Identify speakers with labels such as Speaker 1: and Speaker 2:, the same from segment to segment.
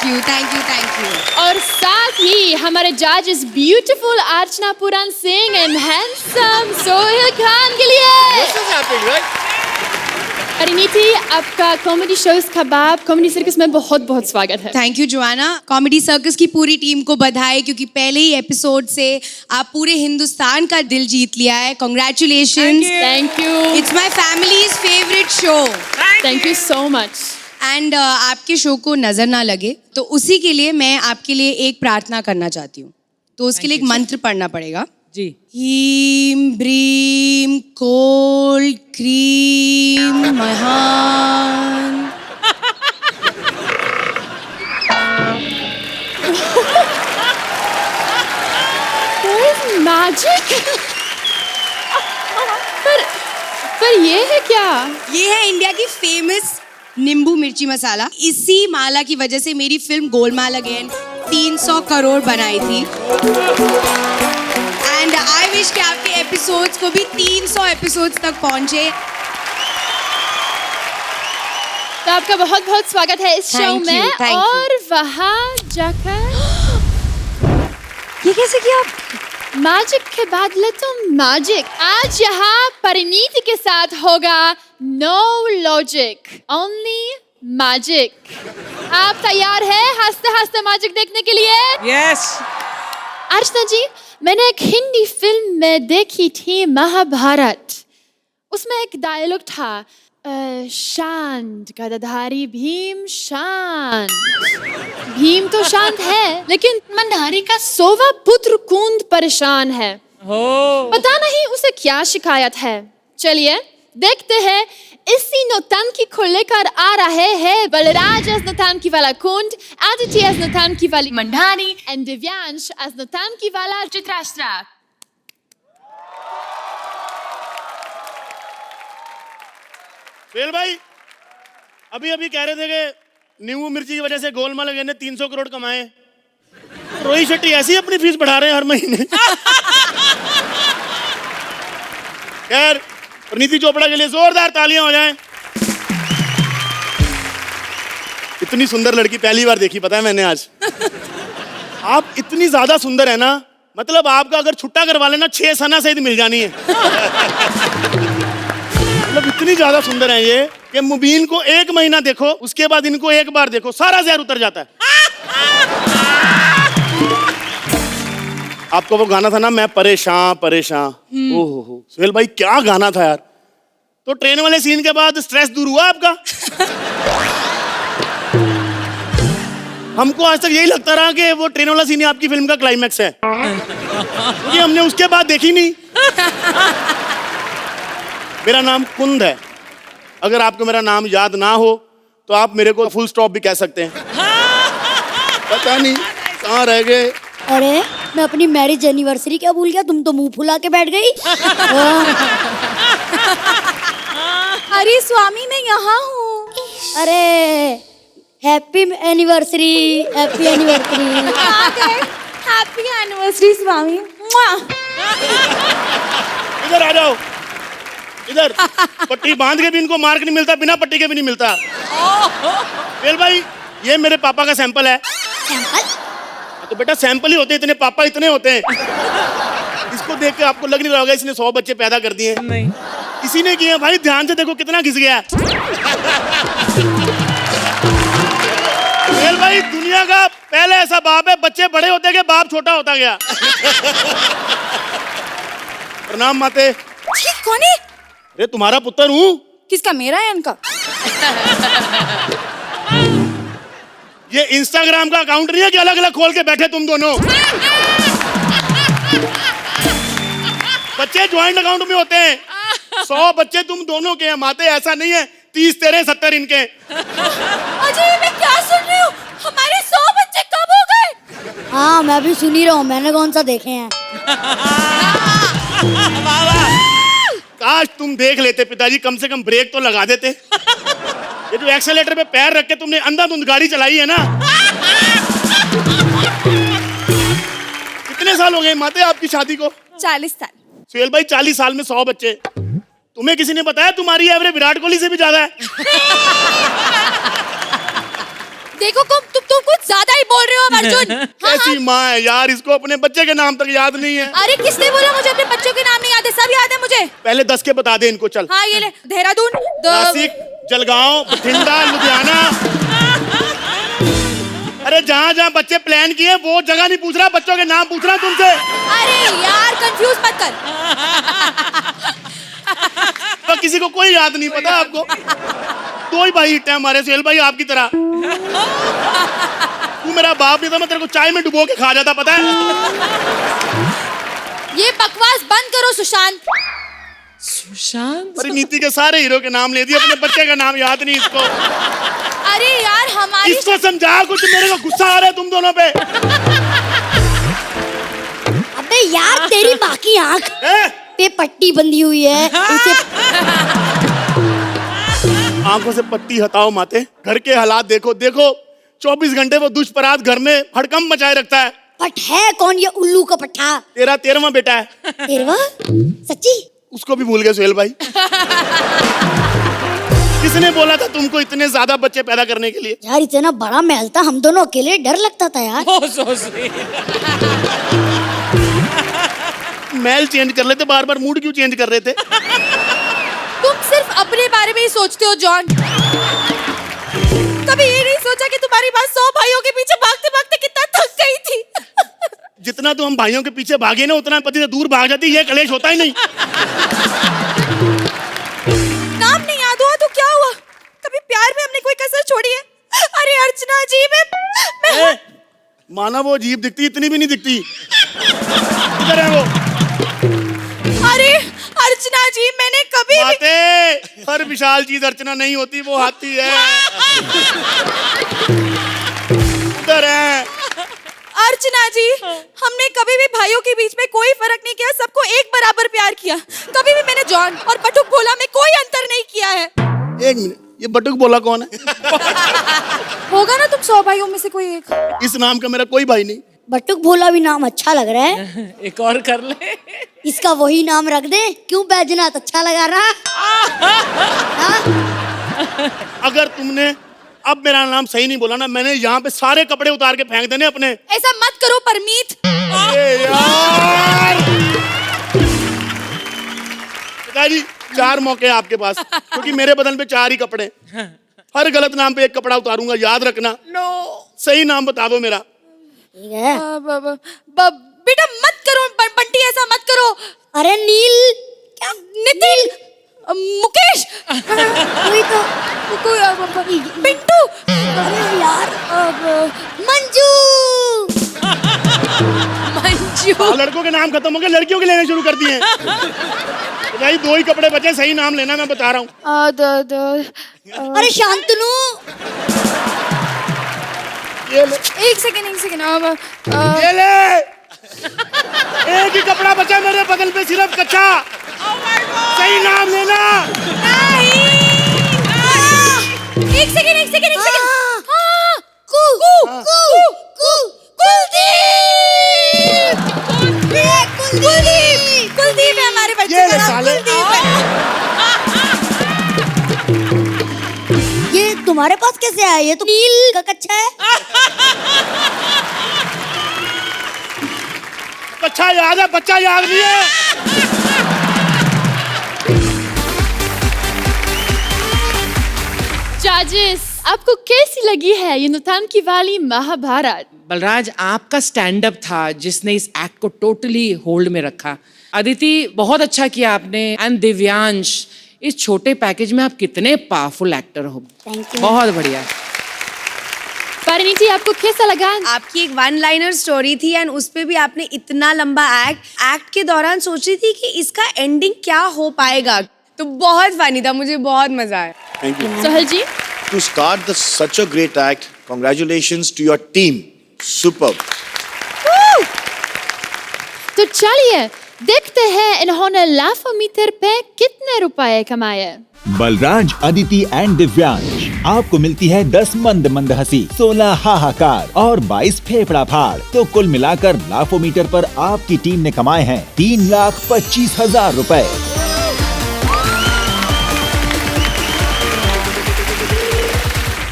Speaker 1: You, thank you, thank you.
Speaker 2: और साथ ही हमारे जजेस beautiful Archana Puran Singh and handsome Sohail Khan के लिए। परिणीति, आपका कॉमेडी शोज खबाब कॉमेडी सर्कस में बहुत बहुत स्वागत है।
Speaker 1: Thank you Joanna. Comedy Circus की पूरी टीम को बधाई, क्योंकि पहले ही एपिसोड से आप पूरे हिंदुस्तान का दिल जीत लिया है। Congratulations.
Speaker 2: Thank you.
Speaker 1: It's my families favourite show.
Speaker 2: Thank you so much.
Speaker 1: And आपके शो को नजर ना लगे, तो उसी के लिए मैं आपके लिए एक प्रार्थना करना चाहती हूँ। तो उसके लिए एक मंत्र पढ़ना पड़ेगा
Speaker 3: जी।
Speaker 1: ह्रीं ब्रीं कोल्ड क्रीम महान।
Speaker 2: मैजिक। पर ये है क्या?
Speaker 1: ये है इंडिया की फेमस नींबू मिर्ची मसाला। इसी माला की वजह से मेरी फिल्म गोलमाल अगेन 300 करोड़ बनाई थी। एंड आई विश कि आपके एपिसोड्स को भी 300 एपिसोड्स तक पहुंचे।
Speaker 2: तो आपका बहुत बहुत स्वागत है इस शो में। और वहाँ जाकर
Speaker 1: ये कैसे किया आप?
Speaker 2: मैजिक के बदले तो मैजिक। आज यहाँ परिणीति के साथ होगा नो लॉजिक ओनली मैजिक। आप तैयार हैं हंसते हंसते मैजिक देखने के लिए?
Speaker 3: यस।
Speaker 2: अर्चना जी, मैंने एक हिंदी फिल्म में देखी थी महाभारत। उसमें एक डायलॉग था, शांत गदाधारी भीम शांत। भीम तो शांत है, लेकिन मंडारी का 100वां पुत्र कुंद परेशान है। पता नहीं उसे क्या शिकायत है। चलिए देखते हैं। इसी नौटंकी को लेकर आ रहे हैं बलराज एज नौटंकी वाला कुंद, आदित्य एज नौटंकी वाली मंडारी एंड दिव्यांश एज नौटंकी वाला चित्राष्ट्रा।
Speaker 4: सोहेल भाई, अभी अभी कह रहे थे कि नींबू मिर्ची की वजह से गोलमाल अगेन ने 300 करोड़ कमाए। रोहित शेट्टी ऐसी ही अपनी फीस बढ़ा रहे हैं हर महीने। खैर, परिणीति चोपड़ा के लिए जोरदार तालियां हो जाएं। इतनी सुंदर लड़की पहली बार देखी, पता है मैंने आज। आप इतनी ज्यादा सुंदर है ना, मतलब आपका अगर छुट्टा करवा लेना 6 सना सहित मिल जानी है। मतलब इतनी ज्यादा सुंदर है ये कि मुबीन को 1 महीना देखो, उसके बाद इनको 1 बार देखो, सारा जहर उतर जाता है। आपको वो गाना था ना, मैं परेशान परेशान। ओहो सोहेल भाई, क्या गाना था यार। तो ट्रेन वाले सीन के बाद स्ट्रेस दूर हुआ आपका? हमको आज तक यही लगता रहा कि वो ट्रेन वाला सीन ही आपकी फिल्म का क्लाइमैक्स है, क्योंकि हमने उसके बाद देखी नहीं। मेरा नाम कुंद है। अगर आपको मेरा नाम याद ना हो तो आप मेरे को फुल स्टॉप भी कह सकते हैं। पता नहीं कहाँ रह गए।
Speaker 5: अरे मैं अपनी मैरिज एनिवर्सरी क्या भूल गया, तुम तो मुंह फुला के बैठ गई।
Speaker 6: अरे स्वामी मैं यहाँ हूँ।
Speaker 5: अरे happy anniversary, happy anniversary.
Speaker 6: Happy anniversary Swami.
Speaker 4: इधर आ जाओ, इधर। पट्टी बांध के भी इनको मार्क नहीं मिलता, बिना पट्टी के भी नहीं मिलता। सोहेल भाई, ये मेरे पापा का सैंपल है। तो बेटा सैंपल ही होते हैं, इतने पापा इतने होते हैं। इसको देख के आपको लग नहीं रहा होगा इसने 100 बच्चे पैदा कर दिए। नहीं, किसी ने किए भाई। ध्यान से देखो कितना घिस गया। सोहेल भाई, दुनिया का पहला ऐसा बाप है, बच्चे बड़े होते गए, बाप छोटा होता गया। प्रणाम माते।
Speaker 6: कौन है?
Speaker 4: अरे तुम्हारा पुत्र हूँ।
Speaker 6: किसका, मेरा है इनका?
Speaker 4: ये इंस्टाग्राम का अकाउंट नहीं है कि अलग अलग खोल के बैठे तुम दोनों। बच्चे ज्वाइंट अकाउंट में होते हैं। 100 बच्चे तुम दोनों के हैं माते, ऐसा नहीं है 30 13 70 इनके।
Speaker 6: अजय मैं क्या सुन रही हूँ, हमारे 100 बच्चे कब हो गए?
Speaker 5: हाँ मैं भी सुन ही रहा हूँ, मैंने कौन सा देखे हैं।
Speaker 4: काश तुम देख लेते पिताजी, कम से कम ब्रेक तो लगा देते। ये जो एक्सेलेटर पे पैर रख के तुमने अंधाधुंध गाड़ी चलाई है ना। कितने साल हो गए माते आपकी शादी को?
Speaker 6: 40 साल।
Speaker 4: सोहेल भाई 40 साल में 100 बच्चे। तुम्हें किसी ने बताया तुम्हारी एवरेज विराट कोहली से भी ज्यादा है?
Speaker 6: देखो तुम कुछ ज्यादा ही बोल रहे हो अब अर्जुन।
Speaker 4: कैसी माँ है यार, इसको अपने बच्चे के नाम तक याद नहीं है।
Speaker 6: अरे किसने बोला मुझे अपने बच्चों के नाम नहीं याद है? सब याद है मुझे।
Speaker 4: पहले 10 के बता दे इनको, चल।
Speaker 6: हाँ ये ले, देहरादून,
Speaker 4: नासिक, जलगांव, बठिंडा, लुधियाना। अरे जहाँ जहाँ बच्चे प्लान किए वो जगह नहीं पूछ रहा, बच्चों के नाम पूछ रहा तुमसे।
Speaker 6: अरे यार कंफ्यूज मत कर।
Speaker 4: तो किसी को कोई याद नहीं पता आपको? दो ही भाई हिट है हमारे, सुहेल भाई आपकी तरह। तू मेरा बाप नहीं था, मैं तेरे को चाय में डुबो के खा जाता, पता है?
Speaker 6: ये बकवास बंद करो सुशांत।
Speaker 3: सुशांत?
Speaker 4: परिणीति के सारे हीरो के नाम ले दिए, अपने बच्चे का नाम याद नहीं इसको।
Speaker 6: अरे यार हमारी
Speaker 4: इसको समझा कुछ, मेरे को गुस्सा आ रहा है तुम दोनों पे।
Speaker 5: अबे यार तेरी माँ की आँख
Speaker 4: हैं?
Speaker 5: पे पट्टी बंधी हुई है, उसे
Speaker 4: आंखों से पट्टी हटाओ माते। घर के हालात देखो, देखो 24 घंटे वो दुष्पराध घर में हड़कंप मचाए रखता है।
Speaker 5: पट है कौन ये उल्लू का पट्टा?
Speaker 4: तेरा 13वां बेटा है।
Speaker 5: तेरवा? सच्ची?
Speaker 4: उसको भी भूल गए सुहेल भाई। किसने बोला था तुमको इतने ज्यादा बच्चे पैदा करने के लिए?
Speaker 5: यार इतना बड़ा महल था, हम दोनों अकेले डर लगता था यार।
Speaker 4: महल चेंज कर लेते, बार बार मूड क्यों चेंज कर रहे थे?
Speaker 6: तुम सिर्फ अपने बारे में ही सोचते हो जॉन। कभी ये नहीं सोचा कि तुम्हारी माँ 100 भाइयों के पीछे भागते भागते कितना थक गई थी।
Speaker 4: जितना तो हम भाइयों के पीछे भागे ना, उतना पति से दूर भाग जाती। ये कलेश होता ही नहीं।
Speaker 6: नाम नहीं याद हुआ तो क्या हुआ? कभी प्यार में हमने कोई कसर छोड़ी है? अरे अर्चना जी मैं
Speaker 4: माना वो अजीब दिखती, इतनी भी नहीं दिखती। किधर है वो?
Speaker 6: अरे अर्चना जी मैंने कभी भी...
Speaker 4: माते, हर विशाल चीज अर्चना नहीं होती, वो हाथी है। किधर है?
Speaker 6: अर्चना जी हमने कभी भी भाइयों के बीच में कोई फर्क नहीं किया, सबको एक बराबर प्यार किया। कभी भी मैंने जॉन और बटुक भोला में कोई अंतर नहीं किया है।
Speaker 4: एक मिनट, ये बटुक बोला कौन है?
Speaker 6: होगा ना तुम 100 भाइयों में से कोई एक।
Speaker 4: इस नाम का मेरा कोई भाई नहीं।
Speaker 5: बटुक भोला भी नाम अच्छा लग रहा है।
Speaker 3: एक और कर ले।
Speaker 5: इसका वही नाम रख दे। क्यों बैजनाथ अच्छा लगा रहा?
Speaker 4: अगर तुमने अब मेरा नाम सही नहीं बोला ना, मैंने यहाँ पे सारे कपड़े उतार के फेंक देने अपने।
Speaker 6: ऐसा मत करो परमीत।
Speaker 4: अरे यार, पिताजी 4 मौके हैं आपके पास, क्योंकि मेरे बदन पे 4 ही कपड़े। हर गलत नाम पे एक कपड़ा उतारूंगा, याद रखना। सही नाम बता दो मेरा।
Speaker 5: ठीक है।
Speaker 6: बेटा मत करो बंटी, ऐसा मत करो।
Speaker 5: अरे नील,
Speaker 6: क्या? नितिन, मुकेश,
Speaker 5: कोई तो
Speaker 6: पिंटू,
Speaker 5: अरे यार मंजू।
Speaker 6: मंजू।
Speaker 4: लड़कों के नाम खत्म हो गए, लड़कियों के लेने शुरू कर दिए। भाई 2 ही कपड़े बचे, सही नाम लेना, मैं बता रहा हूँ।
Speaker 5: अरे शांतनु।
Speaker 4: ये ले,
Speaker 6: एक सेकंड
Speaker 4: ये ले। एक ही कपड़ा बचा मेरे बगल पे, सिर्फ कच्चा। सही नाम लेना।
Speaker 6: एक सेकंड। हाँ, कुलदीप है हमारे बच्चे
Speaker 4: ये ले
Speaker 6: का नाम,
Speaker 4: साले।
Speaker 6: कुलदीप है।
Speaker 5: ये तुम्हारे पास कैसे आया? ये तो नील का कच्चा है।
Speaker 4: कच्चा याद है, बच्चा याद नहीं है।
Speaker 2: जजेस, आपको कैसी लगी है ये नौटंकी वाली महाभारत?
Speaker 3: बलराज, आपका स्टैंड अप था जिसने इस एक्ट को टोटली होल्ड में रखा। अदिति, बहुत अच्छा किया आपने। एंड दिव्यांश, इस छोटे पैकेज में आप कितने पावरफुल एक्टर हो।
Speaker 5: Thank you.
Speaker 3: बहुत बढ़िया।
Speaker 2: परिणीति, आपको कैसा लगा?
Speaker 1: आपकी एक 1 लाइनर स्टोरी थी एंड उस पे भी आपने इतना लंबा एक्ट के दौरान सोच रही थी कि इसका एंडिंग क्या हो पाएगा। तो बहुत फनी था, मुझे बहुत मजा आया।
Speaker 4: Thank you.
Speaker 2: Sohail ji?
Speaker 7: To start such a great act, congratulations to your team. Superb.
Speaker 2: तो चलिए देखते हैं इन्होंने लाफोमीटर पे कितने रुपए कमाए।
Speaker 8: बलराज, अदिति एंड दिव्यांश, आपको मिलती है 10 मंद मंद हंसी, 16 हाहाकार और 22 फेफड़ा फाड़। तो कुल मिलाकर लाफोमीटर पर आपकी टीम ने कमाए हैं 3,25,000 रुपए।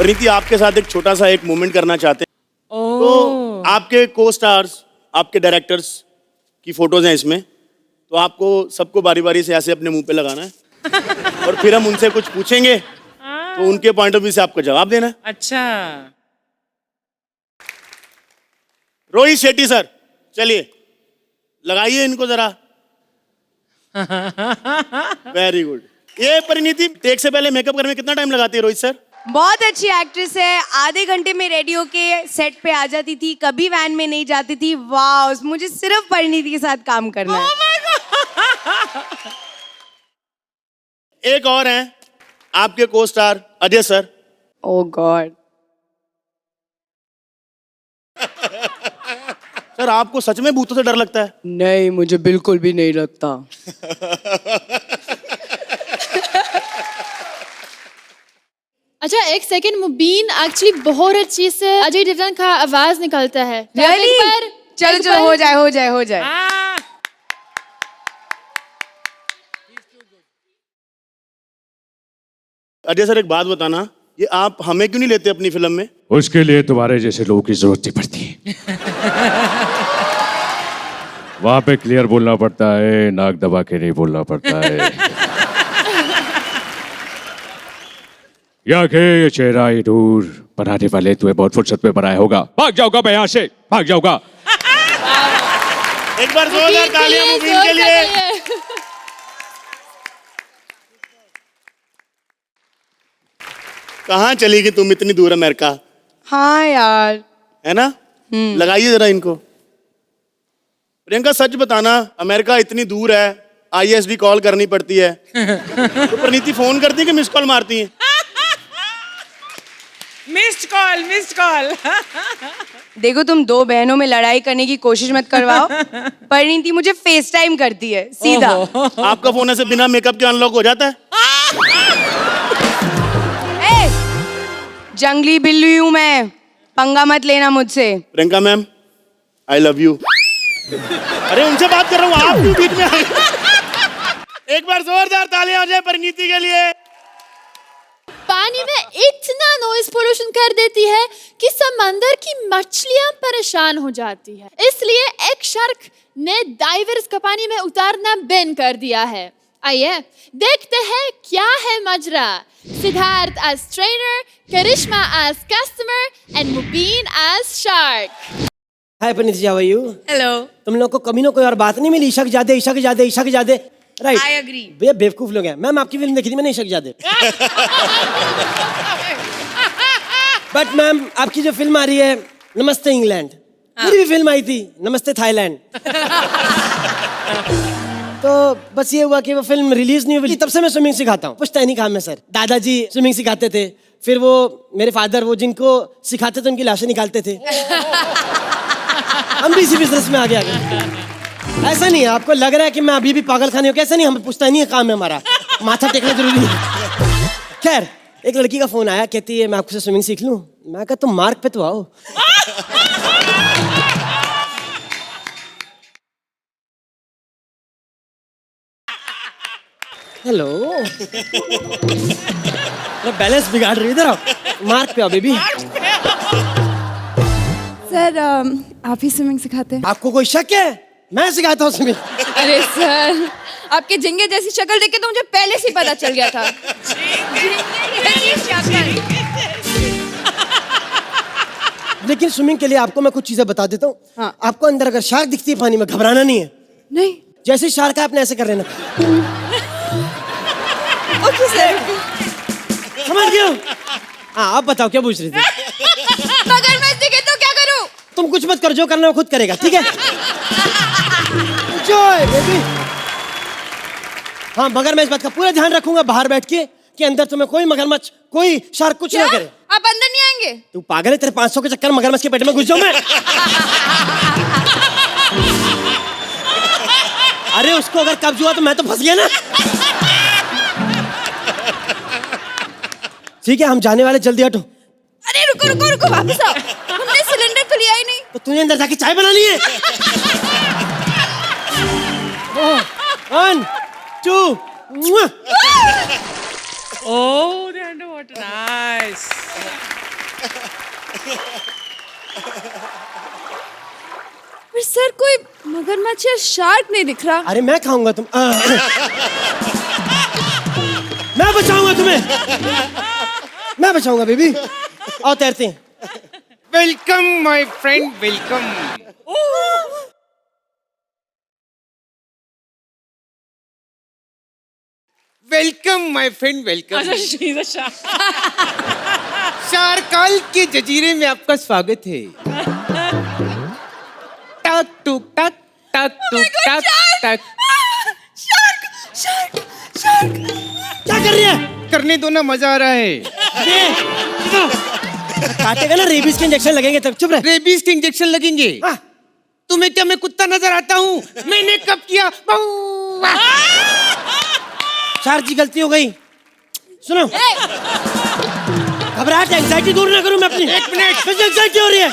Speaker 4: परिणीति आपके साथ एक छोटा सा एक मोमेंट करना चाहते हैं। तो आपके को स्टार्स, आपके डायरेक्टर्स की फोटोज हैं इसमें, तो आपको सबको बारी बारी से ऐसे अपने मुंह पे लगाना है और फिर हम उनसे कुछ पूछेंगे तो उनके पॉइंट ऑफ व्यू से आपको जवाब देना है।
Speaker 3: अच्छा।
Speaker 4: रोहित शेट्टी सर, चलिए लगाइए इनको जरा। Very good. ये परिणीति टेक से पहले मेकअप करने में कितना टाइम लगाती है रोहित सर?
Speaker 1: बहुत अच्छी एक्ट्रेस है, आधे घंटे में रेडियो के सेट पे आ जाती थी, कभी वैन में नहीं जाती थी। वाह, मुझे सिर्फ परिणीति के साथ काम करना है।
Speaker 4: एक और हैं आपके को स्टार अजय सर।
Speaker 1: ओह गॉड।
Speaker 4: सर आपको सच में भूतों से डर लगता है?
Speaker 1: नहीं, मुझे बिल्कुल भी नहीं लगता।
Speaker 2: अच्छा, एक सेकंड, मुबीन एक्चुअली बहुत अच्छी से अजय देवगन का आवाज निकलता है।
Speaker 1: Really? चलो
Speaker 2: एक
Speaker 1: चलो,
Speaker 2: बार-
Speaker 1: हो जाए।
Speaker 4: अजय सर एक बात बताना, ये आप हमें क्यों नहीं लेते अपनी फिल्म में?
Speaker 9: उसके लिए तुम्हारे जैसे लोगों की जरूरत नहीं पड़ती। वहां पे क्लियर बोलना पड़ता है, नाक दबा के नहीं बोलना पड़ता है। या के ये चेहरा ये दूर बनाने वाले तुम्हें बहुत फुर्सत में बनाया होगा। भाग जाऊंगा मैं यहाँ से, भाग जाऊंगा।
Speaker 4: एक बार जोरदार तालियां मुबीन के लिए। कहाँ चली गई तुम इतनी दूर अमेरिका?
Speaker 1: हाँ यार।
Speaker 4: है ना? लगाइए जरा इनको। प्रियंका सच बताना, अमेरिका इतनी दूर है, ISD कॉल करनी पड़ती है, तो परिणीति फोन करती है कि मिस कॉल मारती है?
Speaker 3: Missed call.
Speaker 1: देखो, तुम दो बहनों में लड़ाई करने की कोशिश मत करवाओ। परिणीति मुझे फेस टाइम करती है सीधा।
Speaker 4: आपका फोन ऐसे बिना मेकअप के अनलॉक हो जाता है?
Speaker 1: ए, जंगली बिल्ली हूं मैं, पंगा मत लेना मुझसे।
Speaker 4: Priyanka ma'am, I love you. अरे उनसे बात कर रहा हूँ, आप क्यों बीच में आ गए? एक बार जोरदार तालियां हो जाए परिणीति के लिए।
Speaker 2: पानी में इतना नॉइज पोल्यूशन कर देती है कि समंदर की मछलियां परेशान हो जाती है। इसलिए एक शार्क ने डाइवर्स को पानी में उतारना बैन कर दिया है। आइए देखते हैं क्या है मजरा। Siddharth as trainer, Karishma as customer and Mubeen as shark।
Speaker 10: Hi Parineeti, how are you?
Speaker 1: Hello.
Speaker 10: तुम लोग को कभी ना कोई और बात नहीं मिली? इशक जादे, इशक जादे, इशक जादे, राइट?
Speaker 1: I agree।
Speaker 10: भैया बेवकूफ लोग हैं। मैम आपकी फिल्म देखी थी मैंने, इशक जादे। बट मैम आपकी जो फिल्म आ रही है नमस्ते इंग्लैंड, मेरी भी फिल्म आई थी नमस्ते थाईलैंड। तो बस ये हुआ कि वो फिल्म रिलीज नहीं हुई, तब से मैं स्विमिंग सिखाता हूँ। पुश्तैनी काम है सर। दादाजी स्विमिंग सिखाते थे, फिर वो मेरे फादर वो जिनको सिखाते थे उनकी लाशें निकालते थे। हम भी इसी बिजनेस में आगे आ गए। ऐसा नहीं है आपको लग रहा है कि मैं अभी भी पागल खाने हूँ, कैसा नहीं, हम पुश्तैनी का काम है हमारा, माथा टेकना जरूरी है। खैर, एक लड़की का फोन आया, कहती है मैं आपसे स्विमिंग सीख लूं। मैं कहा तुम मार्क पे तो आओ। हेलो, मैं बैलेंस बिगाड़ रही हूँ, इधर आओ, मार्क पे आओ बेबी।
Speaker 6: सर आप ही स्विमिंग सिखाते हैं?
Speaker 10: आपको कोई शक है? मैं सिखाता हूँ स्विमिंग।
Speaker 6: अरे सर, आपके झिंगे जैसी शक्ल देख के तो मुझे पहले से ही पता चल गया था।
Speaker 10: लेकिन स्विमिंग के लिए आपको मैं कुछ चीजें बता देता हूँ।
Speaker 6: हाँ।
Speaker 10: आपको अंदर अगर शार्क दिखती है पानी में, घबराना नहीं है।
Speaker 6: नहीं।
Speaker 10: जैसे शार्क है आपने ऐसे कर लेना।
Speaker 6: Okay sir.
Speaker 10: समझ गए हो? हाँ, आप बताओ क्या पूछ रही थी?
Speaker 6: मगरमच्छ दिखे तो क्या करूं?
Speaker 10: तुम कुछ मत कर, जो करना वो खुद करेगा, ठीक है? Enjoy, baby। हाँ, मगर मैं इस बात का पूरा ध्यान रखूंगा बाहर बैठ के कि अंदर तुम्हें कोई मगरमच्छ, कोई शार्क कुछ ना करे।
Speaker 6: आप अंदर नहीं आएंगे?
Speaker 10: तू पागल है? तेरे 500 के चक्कर मगरमच्छ के पेट में घुस जाऊं मैं? अरे उसको अगर कब्ज हुआ तो मैं तो फंस गया ना। ठीक है, हम जाने वाले, जल्दी हटो।
Speaker 6: अरे रुको रुको रुको, वापस आओ। हमने सिलेंडर तो लिया ही नहीं।
Speaker 10: तो तूने अंदर जाके चाय बनानी है? 1 2
Speaker 3: Oh, they're underwater. Nice.
Speaker 6: पर सर कोई मगरमच्छ या शार्क नहीं दिख रहा।
Speaker 10: अरे मैं खाऊंगा तुम मैं बचाऊंगा तुम्हें, मैं बचाऊंगा बेबी। आओ तैरते हैं।
Speaker 11: Welcome my friend, welcome. Welcome my friend, welcome. शारकाल के जजीरे में आपका स्वागत है। टक टुक टक टक टुक टक टक।
Speaker 6: Shark shark shark.
Speaker 10: क्या कर रही है?
Speaker 11: करने दो ना, मजा आ रहा है।
Speaker 10: काटेगा ना, रेबीज के इंजेक्शन लगेंगे तब। चुप रह।
Speaker 11: रेबीज के इंजेक्शन लगेंगे?
Speaker 10: हाँ।
Speaker 11: तुम्हें क्या मैं कुत्ता नजर आता हूँ? मैंने कब किया?
Speaker 10: शार्क जी गलती हो गई। सुनो, घबराहट एंजाइटी दूर ना करूं मैं अपनी।
Speaker 11: एक मिनट।
Speaker 10: मुझे एंजाइटी हो रही है।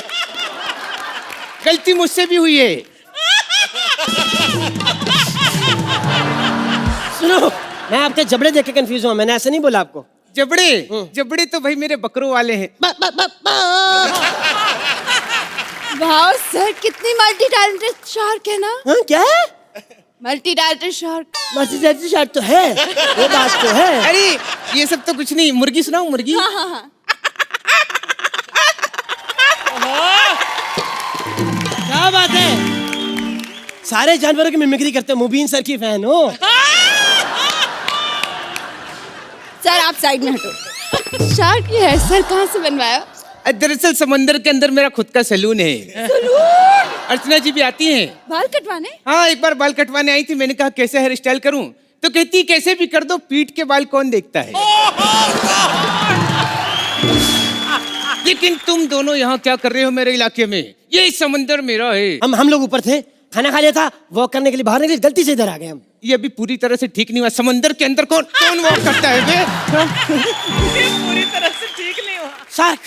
Speaker 11: गलती मुझसे भी हुई है।
Speaker 10: सुनो, मैं आपके जबड़े देख के कंफ्यूज हुआ, मैंने ऐसे नहीं बोला आपको।
Speaker 11: जबड़े? जबड़े तो भाई मेरे बकरों वाले हैं।
Speaker 6: वाह सर, कितनी मल्टी टैलेंटेड शार्क है ना।
Speaker 10: हाँ, क्या है?
Speaker 6: Multi talented shark.
Speaker 10: Multi shark तो है, वो बात तो है।
Speaker 11: अरे ये सब तो कुछ नहीं। मुर्गी सुनाऊं? मुर्गी।
Speaker 6: हाँ हाँ हाँ।
Speaker 10: क्या बात है, सारे जानवरों की मिमिक्री करते हो। मुबीन सर की फैन हो।
Speaker 6: सर आप साइड में हटो। शार्क की हेयर सर कहाँ से बनवाया?
Speaker 11: दरअसल समंदर के अंदर मेरा खुद का सैलून है। अर्चना जी भी आती हैं।
Speaker 6: बाल कटवाने?
Speaker 11: हाँ, एक बार बाल कटवाने आई थी। मैंने कहा कैसे हेयर स्टाइल करूं, तो कहती कैसे भी कर दो, पीठ के बाल कौन देखता है। लेकिन तुम दोनों यहाँ क्या कर रहे हो मेरे इलाके में? ये समंदर मेरा है।
Speaker 10: हम लोग ऊपर थे, खाना खा लिया था, वॉक करने के लिए बाहर निकले, गलती से इधर आ गए हम।
Speaker 11: ये अभी पूरी तरह से ठीक नहीं हुआ। समंदर के अंदर कौन कौन वॉक करता है बे?
Speaker 3: पूरी तरह से ठीक नहीं हुआ।
Speaker 10: शार्क,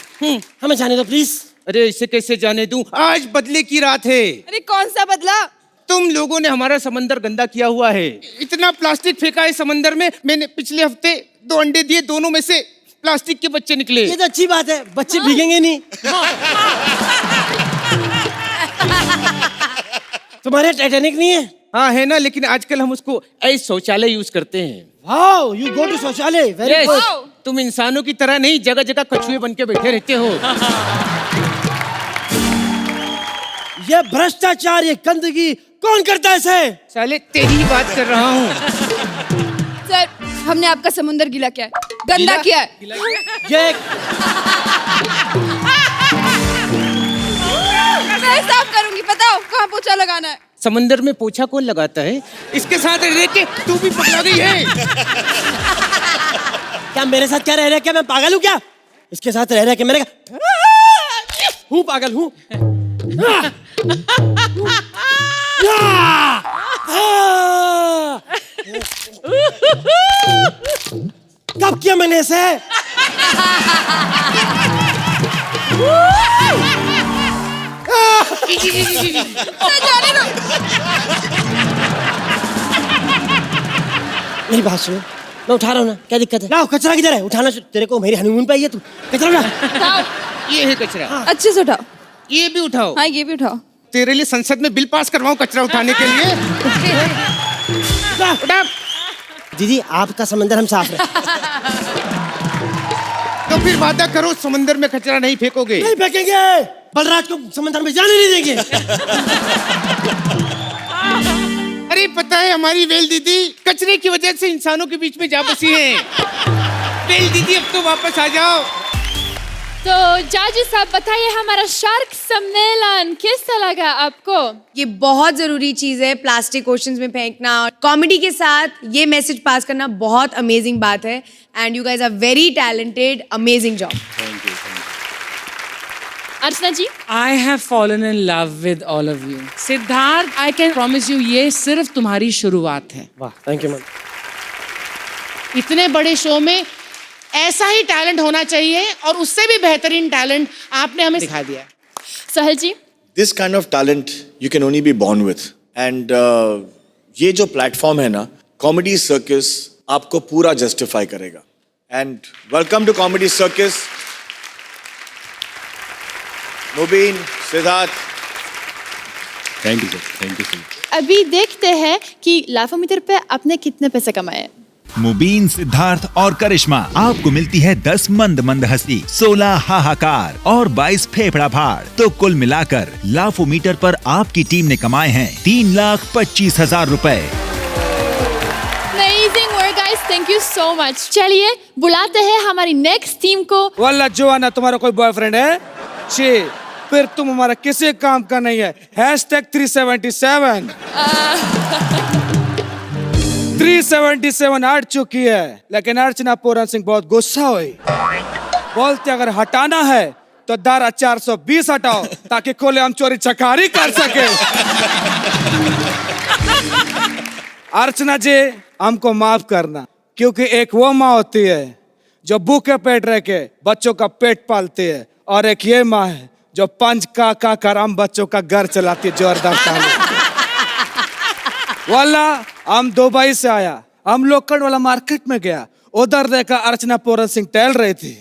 Speaker 10: हमें जाने दो प्लीज।
Speaker 11: अरे इसे कैसे जाने दूं? आज बदले की रात है।
Speaker 6: अरे कौन सा बदला?
Speaker 11: तुम लोगों ने हमारा समंदर गंदा किया हुआ है। इतना प्लास्टिक फेंका है समंदर में। मैंने पिछले हफ्ते 2 अंडे दिए, दोनों में से प्लास्टिक के बच्चे निकले।
Speaker 10: ये तो अच्छी बात है, बच्चे भीगेंगे नहीं। तुम्हारे टाइटैनिक नहीं है?
Speaker 11: हाँ है ना, लेकिन आजकल हम उसको ऐसे शौचालय यूज करते हैं।
Speaker 10: वाओ, यू गो टू शौचालय, वेरी
Speaker 11: Yes,
Speaker 10: गुड।
Speaker 11: तुम इंसानों की तरह नहीं, जगह जगह कछुए बन के बैठे रहते हो।
Speaker 10: ये भ्रष्टाचार, ये गंदगी कौन करता है इसे?
Speaker 11: साले तेरी ही बात कर रहा हूँ।
Speaker 6: सर हमने आपका समुंदर गीला किया है, गंदा किया है।
Speaker 10: ये
Speaker 6: मैं साफ करूंगी, बताओ कहाँ पोछा लगाना है।
Speaker 11: समंदर में पोछा कौन लगाता है? इसके साथ रह के तू भी पकड़ा गई है।
Speaker 10: क्या मेरे साथ क्या रह रहा है? क्या मैं पागल हूँ क्या? इसके साथ रह रहा है कि मैंने हूँ पागल हूँ। कब किया मैंने इसे?
Speaker 6: जाने दो।
Speaker 10: मेरी बात सुनो, मैं उठा रहा हूँ ना, क्या दिक्कत है? लाओ, कचरा किधर है? उठाना। तेरे को मेरी हनीमून पे आई है तू, कचरा उठा।
Speaker 6: उठाओ।
Speaker 11: ये है कचरा।
Speaker 6: अच्छे से उठाओ।
Speaker 11: ये भी उठाओ।
Speaker 6: हाँ ये भी उठाओ।
Speaker 11: तेरे लिए संसद में बिल पास करवाऊं कचरा उठाने के लिए। उठा।
Speaker 10: दीदी, आपका समंदर हम साफ रहे।
Speaker 11: तो फिर वादा करो समंदर में कचरा नहीं फेंकोगे।
Speaker 10: नहीं फेंकेंगे, बलराज को समंदर में जाने नहीं देंगे।
Speaker 11: अरे पता है, हमारी वेल दीदी कचरे की वजह से इंसानों के बीच में जा बसी है। वेल दीदी अब तो वापस आ जाओ।
Speaker 2: तो जाजी साहब बताइए, हमारा शार्क सम्मेलन कैसा लगा आपको?
Speaker 1: ये बहुत जरूरी चीज है, प्लास्टिक ओशंस में फेंकना। कॉमेडी के साथ ये मैसेज पास करना बहुत अमेजिंग बात है। And you guys are very talented, amazing job.
Speaker 2: Archana ji,
Speaker 3: I have fallen in love with all of you. Siddharth, I can promise you, ये सिर्फ तुम्हारी शुरुआत है।
Speaker 10: वाह, थैंक यू मैम।
Speaker 3: इतने बड़े शो में ऐसा ही टैलेंट होना चाहिए, और उससे भी बेहतरीन टैलेंट आपने हमें दिखा दिया।
Speaker 2: सहल जी,
Speaker 7: This kind of talent you can only be born with. And ये जो प्लेटफॉर्म है ना, कॉमेडी सर्कस आपको पूरा जस्टिफाई करेगा। And welcome to Comedy Circus. Mubeen, Siddharth,
Speaker 9: thank you sir, thank you so much.
Speaker 2: अभी देखते हैं कि लाफोमीटर पे आपने कितने पैसे कमाए।
Speaker 8: मुबीन, सिद्धार्थ और करिश्मा, आपको मिलती है 10 मंद मंद हंसी, 16 हाहाकार और 22 फेफड़ा फाड़। तो कुल मिलाकर लाफोमीटर पर आपकी टीम ने कमाए हैं 3,25,000 रुपए।
Speaker 2: Amazing work guys, thank you so much। चलिए बुलाते हैं हमारी नेक्स्ट टीम को।
Speaker 11: वाला जोआना, तुम्हारा कोई बॉयफ्रेंड है? शी, फिर तुम हमारा किसी काम का नहीं है। #377 377 हट चुकी है, लेकिन अर्चना पूरन सिंह बहुत गुस्सा हुई। बोलते अगर हटाना है तो धारा 420 हटाओ ताकि खुलेआम चोरी चकारी कर सके। अर्चना जी, हमको माफ करना, क्योंकि एक वो माँ होती है जो भूखे पेट रह के बच्चों का पेट पालती है, और एक ये माँ है जो पंच का कर हम बच्चों का घर चलाती है जोरदार ताली। वाला हम दुबई से आया, हम लोकल वाला मार्केट में गया, उधर देखा अर्चना पूरन सिंह टहल रही थी।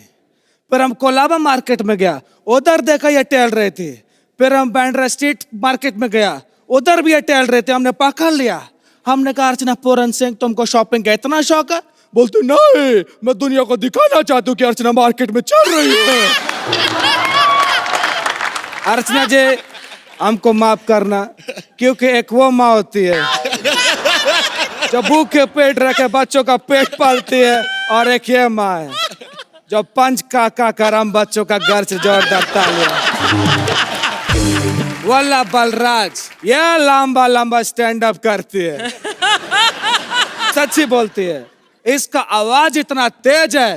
Speaker 11: फिर हम कोलाबा मार्केट में गया, उधर देखा ये टहल रही थी। फिर हम बैंड्रा स्ट्रीट मार्केट में गया, उधर भी ये टहल रहे थे। हमने पकड़ लिया, हमने कहा अर्चना पूरन सिंह तुमको शॉपिंग का इतना शौक है? बोलते नहीं, मैं दुनिया को दिखाना चाहती हूँ कि अर्चना मार्केट में चल रही है। अर्चना जी, हमको माफ करना, क्योंकि एक वो माँ होती है जो भूखे पेट रखे बच्चों का पेट पालती है, और एक ये माँ है जो पंच का कर हम बच्चों का घर से जोरदार तालियां। वल्ला बलराज ये लंबा लंबा स्टैंड अप करती है, सच्ची बोलती है। इसका आवाज इतना तेज है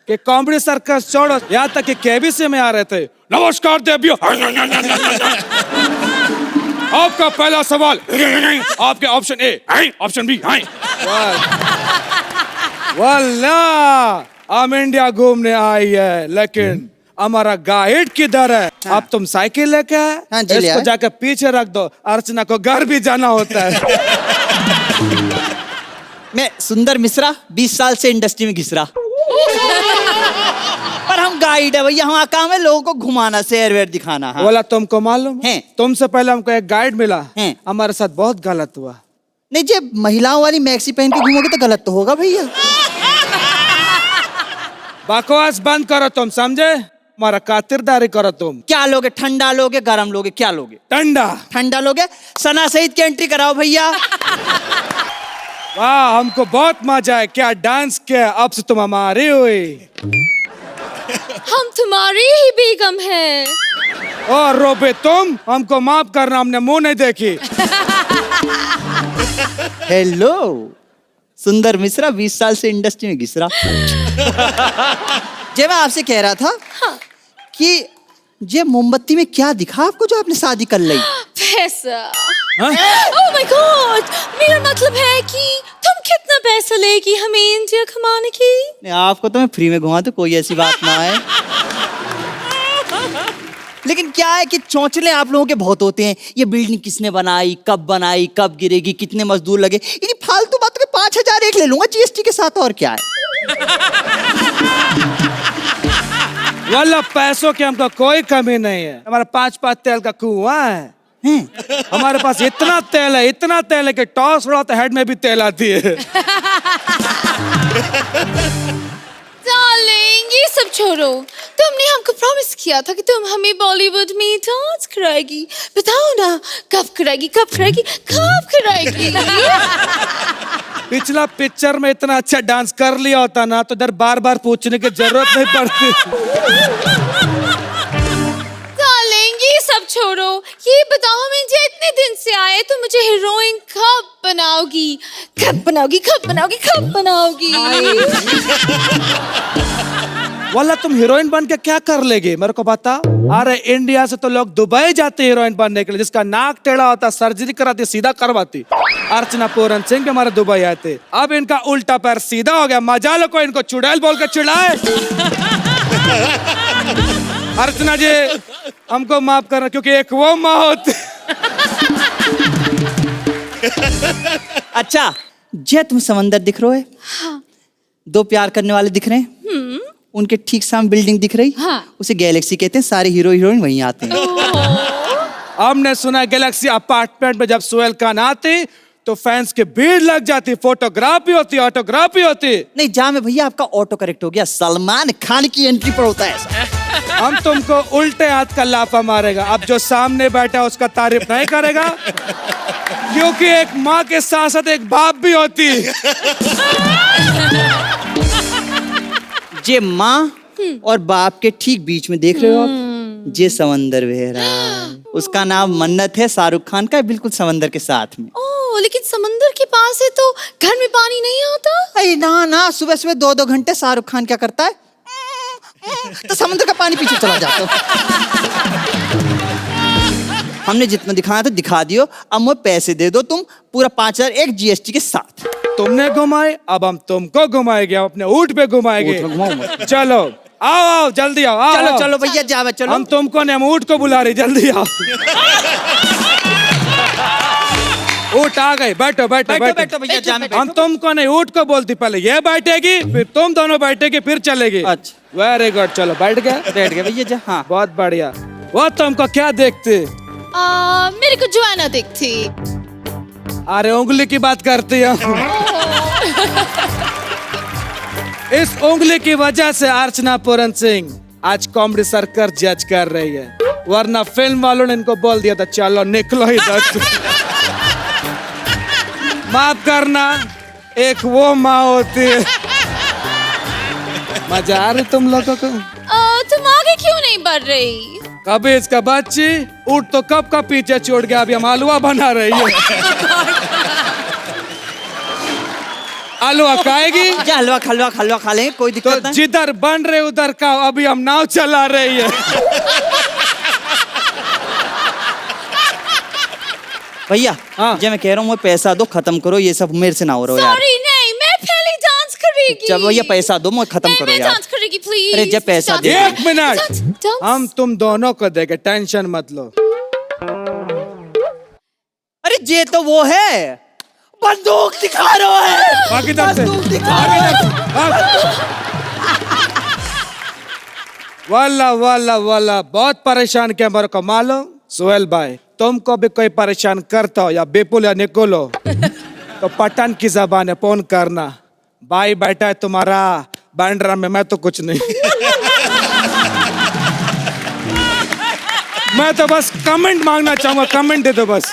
Speaker 11: कि कॉमेडी सर्कस छोड़ो, यहाँ तक कि केबीसी में आ रहे थे। नमस्कार देवियों, आपका पहला सवाल, आपके ऑप्शन ए, ऑप्शन बी। वल्ला हम इंडिया घूमने आई है, लेकिन हमारा गाइड किधर है? अब तुम साइकिल लेके आए, इसको जाकर पीछे रख दो, अर्चना को घर भी जाना होता है।
Speaker 12: मैं सुंदर मिश्रा, 20 साल से इंडस्ट्री में घिस रहा, पर हम गाइड है भैया, हमारा काम है लोगों को घुमाना, शहर वेर दिखाना। हाँ।
Speaker 11: बोला तुमको मालूम है, तुमसे पहले हमको एक गाइड मिला, हमारे साथ बहुत गलत हुआ।
Speaker 12: नहीं, जब महिलाओं वाली मैक्सी पहन के घूमोगे तो गलत तो होगा भैया।
Speaker 11: बकवास बंद करो, तुम समझे? हमारा खातिरदारी करो। तुम
Speaker 12: क्या लोगे? ठंडा लोगे, गरम लोगे, क्या लोगे?
Speaker 11: ठंडा
Speaker 12: लोगे। सना सईद की एंट्री कराओ भैया।
Speaker 11: वाह, हमको बहुत मजा है, क्या डांस किया, अब से तुम हमारी हुई।
Speaker 2: हम तुम्हारी ही बेगम हैं।
Speaker 11: और रोबे तुम, हमको माफ करना, हमने मुंह नहीं देखी।
Speaker 12: हेलो, सुंदर मिश्रा, 20 साल से इंडस्ट्री में घिस रहा। जब मैं आपसे कह रहा था कि ये मोमबत्ती में क्या दिखा आपको जो आपने शादी कर ली?
Speaker 2: पैसा। ओह माय गॉड, मेरा मतलब है कि तुम कितना पैसा लेगी हमें इंडिया घुमाने की?
Speaker 12: नहीं, आपको तो मैं फ्री में घुमा दूं, कोई ऐसी बात ना है। लेकिन क्या है कि चौंचले आप लोगों के बहुत होते हैं। ये बिल्डिंग किसने बनाई, कब गिरेगी, कितने मजदूर लगे, इन्हीं फालतू बातों के 5,000 एक ले लूंगा जीएसटी के साथ, और क्या है।
Speaker 11: वाला पैसों की हमको कोई कमी नहीं है, हमारा 5 तेल का कुआं है। हमारे पास इतना तेल है कि टॉस उड़ाओ तो हेड में भी तेल आती है।
Speaker 2: डार्लिंग, ये सब छोड़ो, तुमने हमको प्रॉमिस किया था कि तुम हमें बॉलीवुड में डांस कराएगी। बताओ ना, कब कराएगी?
Speaker 11: पिछला पिक्चर में इतना अच्छा डांस कर लिया होता ना तो इधर बार बार पूछने की जरूरत नहीं पड़ती।
Speaker 2: डार्लिंग, ये सब छोड़ो, ये बताओ, हम इंडिया इतने दिन से आए तो मुझे हीरोइन कब बनाओगी?
Speaker 11: वाला तुम हीरोइन बन के क्या कर लेगी, मेरे को बता। अरे इंडिया से तो लोग दुबई जाते हीरोइन बनने के लिए, जिसका नाक टेढ़ा होता सर्जरी कराती, सीधा करवाती। अर्चना पूरन सिंह भी हमारे दुबई आए थे, अब इनका उल्टा पैर सीधा हो गया, मजा लो, कोई इनको चुड़ैल बोल के चिढ़ाए। अर्चना जी, हमको माफ करना, क्योंकि एक वो माँ होती।
Speaker 12: अच्छा, जे तुम समंदर दिख रहे हो, 2 प्यार करने वाले दिख रहे हैं, उनके ठीक सामने बिल्डिंग दिख रही,
Speaker 2: हाँ।
Speaker 12: उसे गैलेक्सी कहते हैं, सारे हीरो हीरोइन वहीं आते हैं।
Speaker 11: हमने सुना गैलेक्सी अपार्टमेंट में जब सोहेल खान आती तो फैंस की भीड़ लग जाती, फोटोग्राफी होती, ऑटोग्राफी होती।
Speaker 12: नहीं जामे भैया, आपका ऑटो करेक्ट हो गया, सलमान खान की एंट्री पर होता है ऐसा।
Speaker 11: हम तुमको उल्टे हाथ का लाफा मारेगा। अब जो सामने बैठा है उसका तारीफ नहीं करेगा, क्योंकि एक माँ के साथ साथ एक बाप भी होती।
Speaker 12: जे माँ और बाप के ठीक बीच में देख रहे हो आप, जे समंदर बह रहा है, उसका नाम मन्नत है, शाहरुख खान का, बिल्कुल समंदर के साथ में।
Speaker 2: ओह, लेकिन समंदर के पास है तो घर में पानी नहीं आता?
Speaker 12: अरे ना ना, सुबह सुबह 2-2 घंटे शाहरुख खान क्या करता है, तो समंदर का पानी पीछे चला जाता है। हमने जितना दिखाया था दिखा दियो, अब मुझे पैसे दे दो तुम, पूरा 5,000 एक GST के साथ।
Speaker 11: तुमने घुमाए, अब हम तुमको घुमाएंगे, हम अपने ऊँट पे घुमाएंगे। चलो आओ आओ, जल्दी आओ, आओ,
Speaker 12: चलो
Speaker 11: आओ।
Speaker 12: चलो भैया, जाओ चलो।
Speaker 11: हम तुमको नहीं, हम ऊँट को बुला रहे, जल्दी आओ। ऊँट आ गए, बैठो बैठो
Speaker 12: बैठो भैया, जामे
Speaker 11: हम तुमको नहीं, ऊँट को बोलती, पहले ये बैठेगी, फिर तुम दोनों बैठेगी, फिर चलेगी।
Speaker 12: अच्छा
Speaker 11: वेरी गुड, चलो बैठ गए।
Speaker 12: बैठ गए भैया, जा। हाँ
Speaker 11: बहुत बढ़िया। वो तुमको क्या देखते?
Speaker 2: मेरे को जोआना दिखती।
Speaker 11: अरे उंगली की बात करती है। इस उंगली की वजह से अर्चना पूरन सिंह आज कॉमेडी सर्कस जज कर रही है, वरना फिल्म वालों ने इनको बोल दिया था चलो निकलो इधर से। माफ करना, एक वो माँ होती है। मजा आ रही तुम लोगों को?
Speaker 2: तुम आगे क्यों नहीं बढ़ रही?
Speaker 11: कभी इसका बच्ची ऊँट तो कब का पीछे छोड़ गया, अभी हम हलवा बना रही है। हलवा खाएगी?
Speaker 12: जा हलवा हलवा खा लेंगे, कोई दिक्कत
Speaker 11: तो
Speaker 12: नहीं।
Speaker 11: जिधर बन रहे उधर का, अभी हम नाव चला रही है।
Speaker 12: भैया
Speaker 11: हाँ।
Speaker 12: जब मैं कह रहा हूँ, पैसा दो, खत्म करो ये सब, मेरे से ना हो रहा यार।
Speaker 2: सॉरी, नहीं, मैं पहले डांस करेगी।
Speaker 12: जब भैया पैसा दो, मैं खत्म करो
Speaker 2: मैं
Speaker 12: यार।
Speaker 2: डांस करेगी, प्लीज।
Speaker 12: अरे जब पैसा दे।
Speaker 11: एक मिनट, हम तुम दोनों को देंगे, टेंशन मत लो।
Speaker 12: अरे ये तो वो है, बंदूक दिखा रहा है।
Speaker 11: बाकी तरफ से
Speaker 12: बंदूक दिखा रहा है।
Speaker 11: वाला वाला वाला, बहुत परेशान किया मेरे को मालूम। सोहेल भाई, तुमको भी कोई परेशान करता हो, या विपुल या निकोलो, तो पठान की जबान है, फोन करना। भाई बैठा है तुम्हारा बैंड्रा में, मैं तो कुछ नहीं। मैं तो बस कमेंट मांगना चाहूंगा, कमेंट दे दो बस।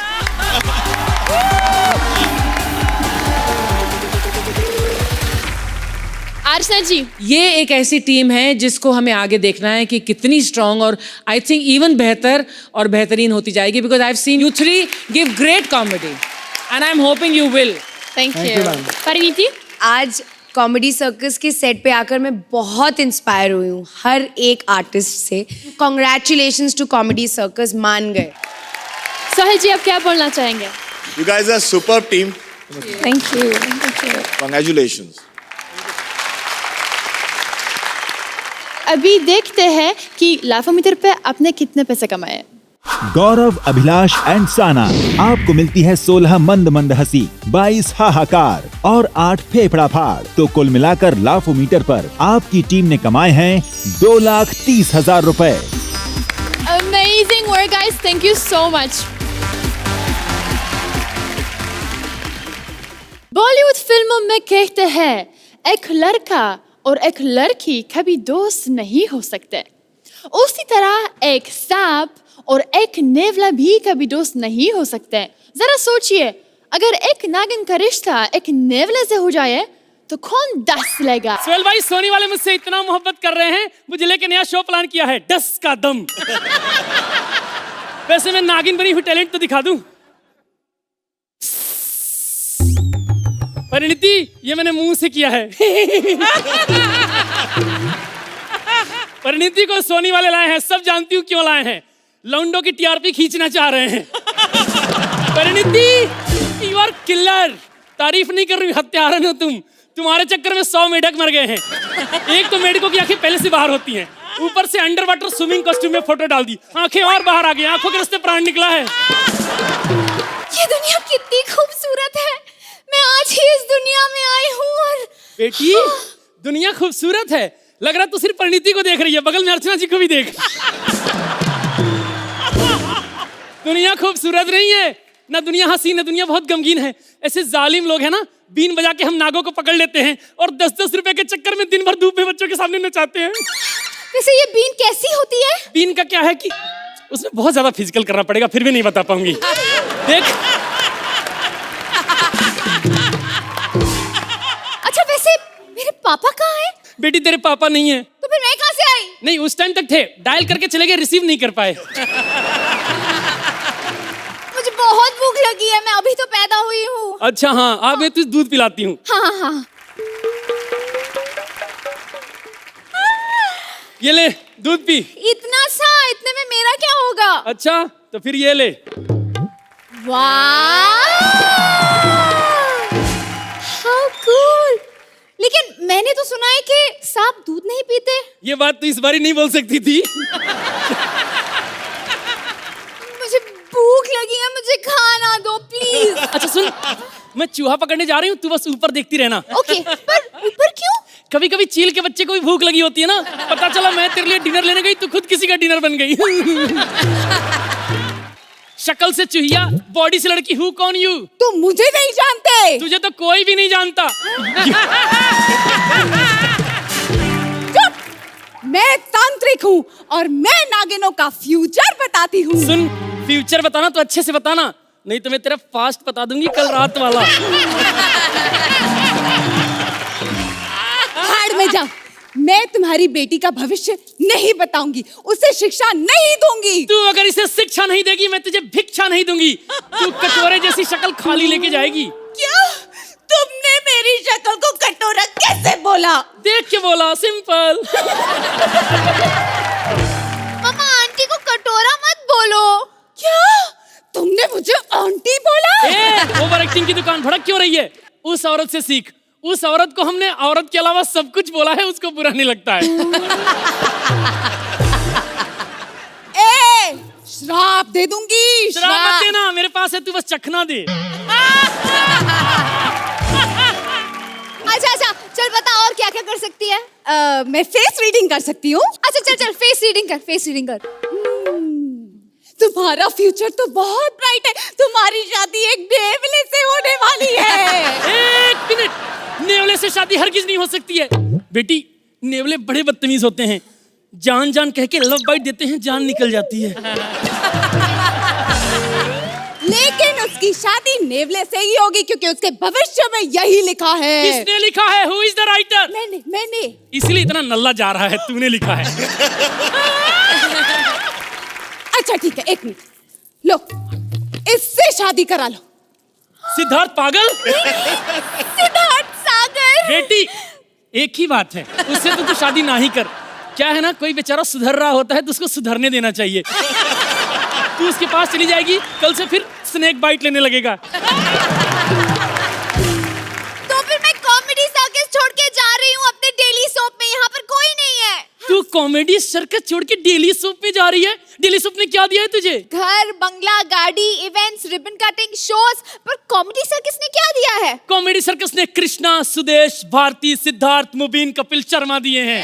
Speaker 2: अर्चना जी,
Speaker 3: ये एक ऐसी टीम है जिसको हमें आगे देखना है कि कितनी स्ट्रांग और आई थिंक इवन बेहतर और बेहतरीन होती जाएगी, because I have seen you three give great comedy and I am hoping you will.
Speaker 2: Thank you. Parineeti,
Speaker 1: आज कॉमेडी सर्कस के सेट पे आकर मैं बहुत इंस्पायर हुई हूँ हर एक आर्टिस्ट से। कॉन्ग्रेचुलेशंस टू कॉमेडी सर्कस, मान गए।
Speaker 2: सोहेल जी, आप क्या बोलना चाहेंगे?
Speaker 7: You guys are superb team.
Speaker 2: Thank you.
Speaker 7: Congratulations.
Speaker 2: अभी देखते हैं कि लाफोमीटर पे आपने कितने पैसे कमाए।
Speaker 8: गौरव, अभिलाष एंड साना, आपको मिलती है 16 मंद मंद हंसी, 22 हाहाकार और 8 फेफड़ा फाड़। तो कुल मिलाकर लाफोमीटर पर आपकी टीम ने कमाए हैं 2,30,000 रुपए।
Speaker 2: Amazing work, guys. Thank you so much. Bollywood फिल्मों में कहते हैं एक लड़का और एक लड़की कभी दोस्त नहीं हो सकते। उसी तरह एक सांप और एक नेवला भी कभी दोस्त नहीं हो सकते। जरा सोचिए, अगर एक नागिन का रिश्ता एक नेवले से हो जाए तो कौन डस लेगा?
Speaker 13: सोहेल भाई, सोनी वाले मुझसे इतना मोहब्बत कर रहे हैं, मुझे लेके नया शो प्लान किया है, डस का दम। वैसे मैं नागिन बनी हुई टैलेंट तो दिखा दूं। परिणीति, ये मैंने मुंह से किया है। परिणीति को सोनी वाले लाए हैं, सब जानती हूँ क्यों लाए हैं, लौंडों की टीआरपी खींचना चाह रहे हैं। Parineeti, you are killer. तारीफ नहीं कर रही, हत्यारन हो तुम। तुम्हारे चक्कर में 100 मेढक मर गए हैं। एक तो मेढकों की आंखें पहले से बाहर होती हैं, ऊपर से अंडर वाटर स्विमिंग कॉस्ट्यूम में फोटो डाल दी, आंखें और बाहर आ गई, आंखों के रास्ते प्राण निकला है।
Speaker 2: ये दुनिया कितनी खूबसूरत है, मैं आज ही इस दुनिया में आई हूँ। और
Speaker 13: बेटी, दुनिया खूबसूरत है, लग रहा तू सिर्फ परिणीति को देख रही है, बगल में अर्चना जी को भी देख। दुनिया खूबसूरत नहीं है ना, दुनिया हंसी ना, दुनिया बहुत गमगीन है। ऐसे जालिम लोग हैं ना, बीन बजा के हम नागों को पकड़ लेते हैं और 10-10 रुपए के चक्कर में दिन भर धूप में बच्चों के सामने नचाते हैं।
Speaker 6: वैसे ये बीन कैसी होती है?
Speaker 13: बीन का क्या है कि उसमें बहुत ज्यादा फिजिकल करना पड़ेगा, फिर भी नहीं बता पाऊंगी। देख।
Speaker 6: अच्छा वैसे मेरे पापा कहाँ हैं?
Speaker 13: बेटी तेरे पापा नहीं है।
Speaker 6: तो फिर मैं कहाँ से आई?
Speaker 13: नहीं, उस टाइम तक थे, डायल करके चले गए, रिसीव नहीं कर पाए।
Speaker 6: मुझे बहुत भूख लगी है, मैं अभी तो पैदा हुई हूँ।
Speaker 13: अच्छा हाँ, अब मैं तुझे दूध पिलाती हूँ।
Speaker 6: हाँ हाँ।
Speaker 13: ये ले दूध पी।
Speaker 6: इतना सा, इतने में मेरा क्या होगा?
Speaker 13: अच्छा तो फिर ये ले।
Speaker 6: वाह, हाउ कूल। लेकिन मैंने तो सुना है कि सांप दूध नहीं पीते।
Speaker 13: ये बात तो इस बारी नहीं बोल सकती थी।
Speaker 6: मुझे भूख लगी है, मुझे खाना दो प्लीज।
Speaker 13: अच्छा सुन, मैं चूहा पकड़ने जा रही हूँ, तू बस ऊपर देखती रहना।
Speaker 6: ओके, पर ऊपर क्यों?
Speaker 13: कभी कभी चील के बच्चे को भी भूख लगी होती है ना, पता चला मैं तेरे लिए डिनर लेने गई, तू खुद किसी का डिनर बन गई। शक्ल से चूहिया, बॉडी से लड़की, हूँ कौन यू?
Speaker 6: तुम मुझे नहीं जानते।
Speaker 13: तुझे तो कोई भी नहीं जानता।
Speaker 6: चुप, मैं तांत्रिक हूँ और मैं नागिनों का फ्यूचर बताती हूँ।
Speaker 13: सुन, फ्यूचर बताना तो अच्छे से बताना, नहीं तो मैं तेरा फास्ट बता दूंगी कल रात वाला।
Speaker 6: भाड़ में जा, मैं तुम्हारी बेटी का भविष्य नहीं बताऊंगी, उसे शिक्षा नहीं दूंगी।
Speaker 13: तू अगर इसे शिक्षा नहीं देगी, मैं तुझे भिक्षा नहीं दूंगी। तू कटोरे जैसी शक्ल खाली लेके जाएगी।
Speaker 6: क्या? तुमने मेरी शक्ल को कटोरा कैसे बोला?
Speaker 13: देख के बोला, सिंपल।
Speaker 6: मम्मा, आंटी को कटोरा मत बोलो। क्या? तुमने मुझे आंटी बोला?
Speaker 13: ओवर एक्टिंग की दुकान भड़क क्यों रही है? उस औरत से सीख। उस औरत को हमने औरत के अलावा सब कुछ बोला है, उसको बुरा नहीं लगता है।
Speaker 6: ए, श्राप दे दूंगी।
Speaker 13: श्राप मत देना, मेरे पास है, तू बस चखना दे।
Speaker 6: अच्छा, चल बता और क्या क्या कर सकती है? मैं फेस रीडिंग कर सकती हूँ। अच्छा चल, फेस रीडिंग कर। तुम्हारा फ्यूचर तो बहुत ब्राइट है, तुम्हारी शादी एक नेवले से होने वाली है।
Speaker 13: एक मिनट, नेवले से शादी हरगिज नहीं हो सकती है। बेटी, नेवले बड़े बदतमीज होते हैं, जान जान कह के लव बाइट देते हैं, जान निकल जाती है।
Speaker 6: लेकिन उसकी शादी नेवले से ही होगी, क्योंकि उसके भविष्य में यही लिखा है।
Speaker 13: किसने लिखा है? Who is the writer?
Speaker 6: मैंने।
Speaker 13: इसलिए इतना नल्ला जा रहा है, तूने लिखा है।
Speaker 6: अच्छा ठीक है, एक मिनट, लो इससे शादी करा लो।
Speaker 13: सिद्धार्थ पागल?
Speaker 6: सिद्धार्थ सागर।
Speaker 13: बेटी, एक ही बात है, उससे तो तू शादी ना ही कर। क्या है ना, कोई बेचारा सुधर रहा होता है तो उसको सुधरने देना चाहिए। तू उसके पास चली जाएगी, कल से फिर स्नेक बाइट लेने लगेगा।
Speaker 6: तो फिर मैं कॉमेडी सर्कस छोड़ के जा रही हूँ अपने डेली सोप में, यहाँ पर कोई नहीं है।
Speaker 13: तू कॉमेडी सर्कस छोड़ के डेली सोप में जा रही है? डेली सोप ने क्या दिया है तुझे?
Speaker 6: घर, बंगला, गाड़ी, इवेंट्स, रिबन कटिंग, शोज। पर कॉमेडी सर्कस ने क्या दिया है?
Speaker 13: कॉमेडी सर्कस ने कृष्णा, सुदेश, भारती, सिद्धार्थ, मुबीन, कपिल शर्मा दिए हैं।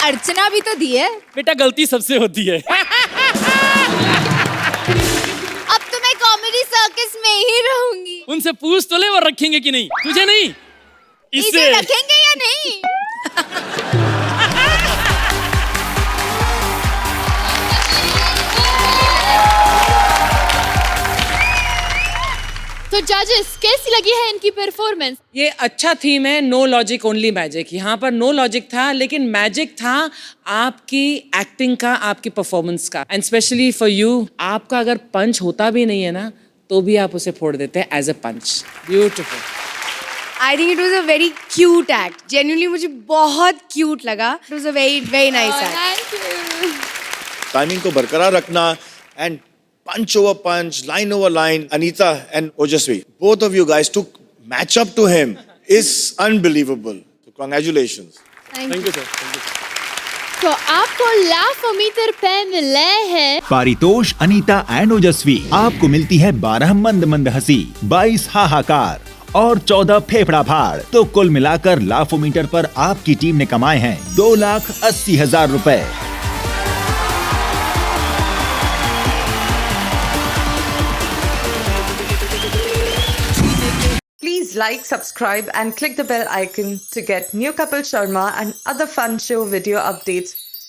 Speaker 6: अर्चना भी तो दी है।
Speaker 13: बेटा, गलती सबसे होती है।
Speaker 6: अब तो मैं कॉमेडी सर्कस में ही रहूंगी।
Speaker 13: उनसे पूछ तो ले वो रखेंगे कि नहीं। तुझे नहीं,
Speaker 6: इसे रखेंगे या नहीं?
Speaker 2: तो जजेस, कैसी लगी है इनकी परफॉर्मेंस?
Speaker 3: ये अच्छा थीम है, नो लॉजिक ओनली मैजिक। यहाँ पर नो लॉजिक था, लेकिन मैजिक था आपकी एक्टिंग का, आपकी परफॉर्मेंस का। एंड स्पेशली फॉर यू, आपका अगर पंच होता भी नहीं है ना, तो भी आप उसे फोड़ देते हैं as a punch. Beautiful.
Speaker 1: I think it was a very cute act. Genuinely मुझे बहुत क्यूट लगा। It was a very nice act.
Speaker 7: Timing को बरकरार रखना and punch over punch, line over line. Anita and Ojasvi, both of you guys took match up to him is unbelievable. So congratulations.
Speaker 6: Thank you sir.
Speaker 2: तो आपको लाफोमीटर pen मिले हैं।
Speaker 8: Paritosh Anita and ओजस्वी, आपको मिलती है 12 मंद मंद हंसी, 22 हाहाकार और 14 फेफड़ा फाड़। तो कुल मिलाकर लाफोमीटर पर आपकी टीम ने कमाए हैं 2,80,000 रुपए।
Speaker 14: Please like, subscribe and click the bell icon to get new Kapil Sharma and other fun show video updates